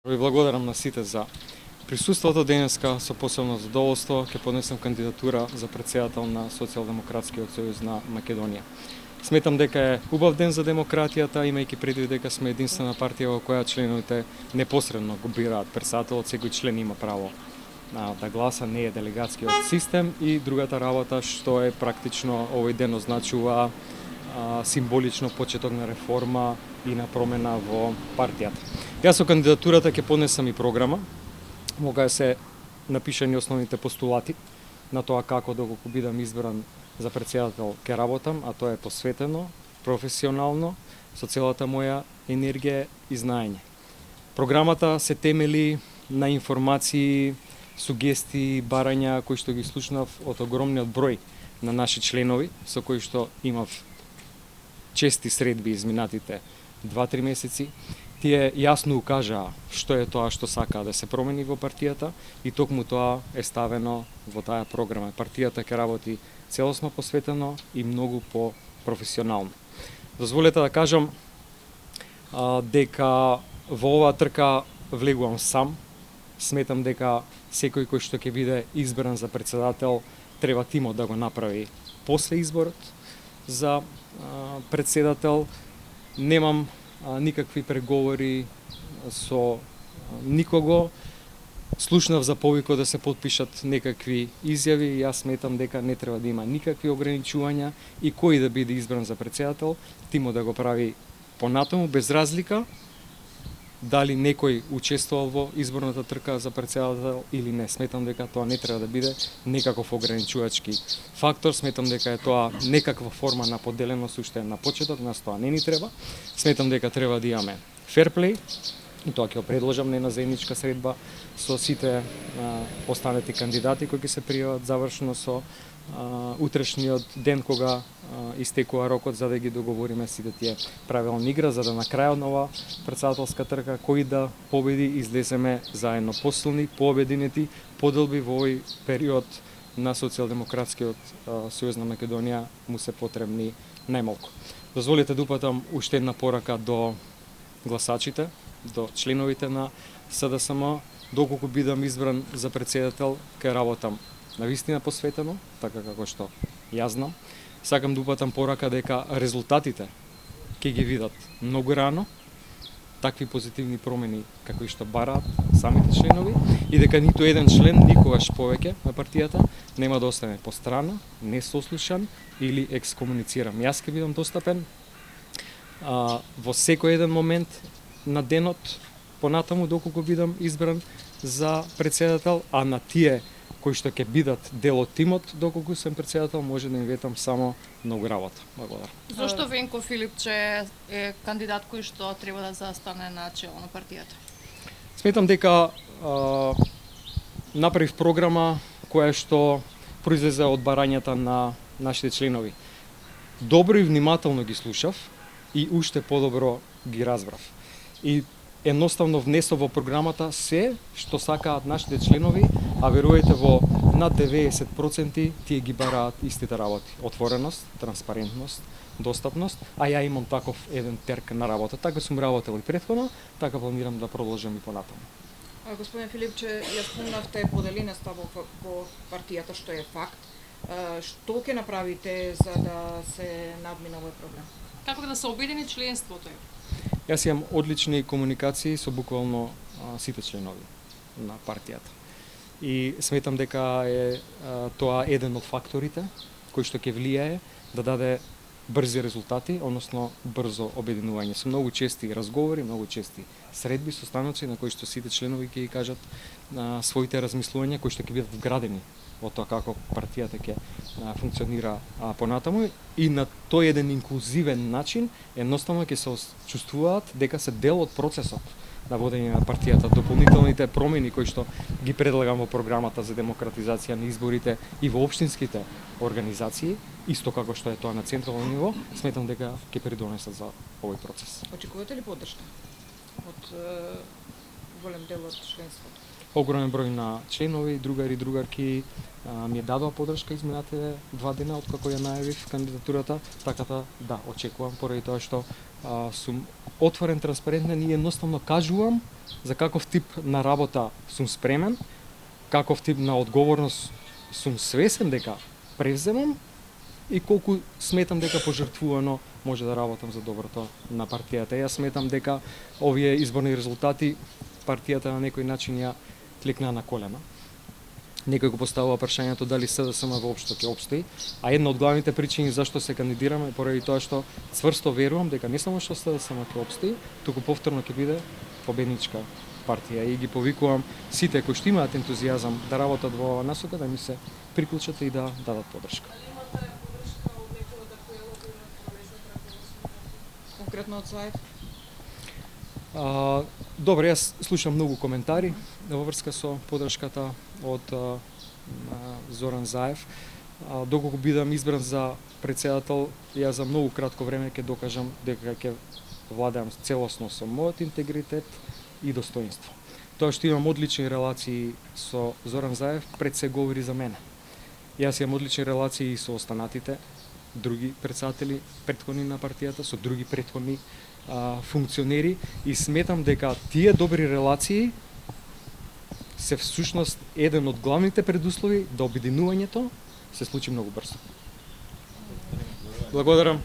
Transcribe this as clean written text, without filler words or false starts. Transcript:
Ви благодарам на сите за присуството денеска. Со посебно задоволство ќе поднесам кандидатура за претседател на Социјалдемократскиот сојуз на Македонија. Сметам дека е убав ден за демократијата, имајќи предвид дека сме единствена партија во која членовите непосредно го бираат претседателот, секој член има право да гласа, не е делегатскиот систем, и другата работа што е практично овој ден означува символично почеток на реформа и на промена во партијата. Јас со кандидатурата ќе поднесам и програма, во која се напишани основните постулати на тоа како доколку бидам избран за претседател ќе работам, а тоа е посветено, професионално, со целата моја енергија и знаење. Програмата се темели на информации, сугестии, барања кои што ги слушнав од огромниот број на наши членови, со кои што имав чести средби изминатите 2-3 месеци. Тие јасно укажаа што е тоа што сакаа да се промени во партијата и токму тоа е ставено во таа програма. Партијата ќе работи целосно посветено и многу по-професионално. Дозволете да кажам дека во оваа трка влегувам сам. Сметам дека секој кој што ќе биде избран за претседател треба тимот да го направи после изборот за претседател. Немам никакви преговори со никого. Слушнав за повикот да се потпишат некакви изјави. Јас сметам дека не треба да има никакви ограничувања и кој да биде избран за претседател, тимот да го прави понатаму без разлика дали некој учествувал во изборната трка за претседател или не. Сметам дека тоа не треба да биде некаков ограничувачки фактор. Сметам дека е тоа некаква форма на поделеност уште на почеток, нас тоа не ни треба. Сметам дека треба да имаме ферплей и тоа ќе го предложам на заедничка средба со сите останати кандидати кои ќе се пријават завршно со утрешниот ден кога истекува рокот, за да ги договориме сите тие правилни игра, за да на крајот на оваа претседателска трка кој да победи излеземе заедно посилни, пообединети, поделби во овој период на Социјалдемократскиот сојуз на Македонија му се потребни најмалку. Дозволете да упатам уште една порака до гласачите, до членовите на СДСМ. Доколку бидам избран за претседател, ќе работам навистина посветено, така како што јас знам. Сакам да упатам порака дека резултатите ќе ги видат многу рано, такви позитивни промени како што бараат самите членови, и дека ниту еден член никогаш повеќе на партијата нема да остане по страна, несослушан или екскомунициран. Јас ќе бидам достапен во секој еден момент на денот, понатаму доколку бидам избран за претседател, а на тие кои што ќе бидат дел од тимот доколку сум претседател, може да им ветам само многу работа. Благодарам. Зошто Венко Филипче е кандидат кој што треба да застане на чело на партијата? Сметам дека направив програма која што произлезе од барањата на нашите членови. Добро и внимателно ги слушав и уште подобро ги разбрав. И едноставно внесов во програмата се што сакаат нашите членови, а верувајте во над 90% тие ги бараат истите работи. Отвореност, транспарентност, достапност, а ја имам таков еден терк на работа. Така сум работел и претходно, така планирам да продолжам и понатаму. Господин Филипче, ја спомнавте поделеноста во партијата, што е факт. Што ќе направите за да се надмина овој проблем? Како да се обедини членството? Јас имам одлични комуникации со буквално сите членови на партијата. И сметам дека е тоа еден од факторите кој што ќе влијае да даде брзи резултати, односно брзо обединување. Со многу чести разговори, многу чести средби, состаноци на кои што сите членови ќе ги кажат своите размислувања кои што ќе бидат вградени во тоа како партијата ќе функционира понатаму, и на тој еден инклузивен начин едноставно ќе се чувствуваат дека се дел од процесот на водење на партијата. Дополнителните промени кои што ги предлагам во програмата за демократизација на изборите и во општинските организации, исто како што е тоа на централно ниво, сметам дека ќе придонесат за овој процес. Очекувате ли поддршка од голем дел од членството? Огромен број на членови, другари, другарки ми дадоа поддршка изминатите 2 дена откако ја најавив кандидатурата, така да очекувам, поради тоа што Сум отворен, транспарентен и едноставно кажувам за каков тип на работа сум спремен, каков тип на одговорност сум свесен дека превземам и колку сметам дека пожртвувано може да работам за доброто на партијата. Јас сметам дека овие изборни резултати партијата на некој начин ја клекна на колена. Некој го поставува прашањето дали СДСМ воопшто ќе опстои, а една од главните причини зашто се кандидираме поради тоа што цврсто верувам дека не само што СДСМ ќе опстои, туку повторно ќе биде победничка партија и ги повикувам сите кои што имаат ентузијазам да работат во оваа насока да ми се приклучат и да дадат подршка. Конкретно од Заев? Добре, јас слушам многу коментари во врска со подршката од Зоран Заев. Доколку бидам избран за председател, јас за многу кратко време ќе докажам дека ќе владеам целосно со мојот интегритет и достоинство. Тоа што имам одлични релации со Зоран Заев пред се говори за мене. Јас имам одлични релации и со останатите други председатели претходни на партијата, со други претходни функционери и сметам дека тие добри релации се всушност еден од главните предуслови да обединувањето се случи многу брзо. Благодарам.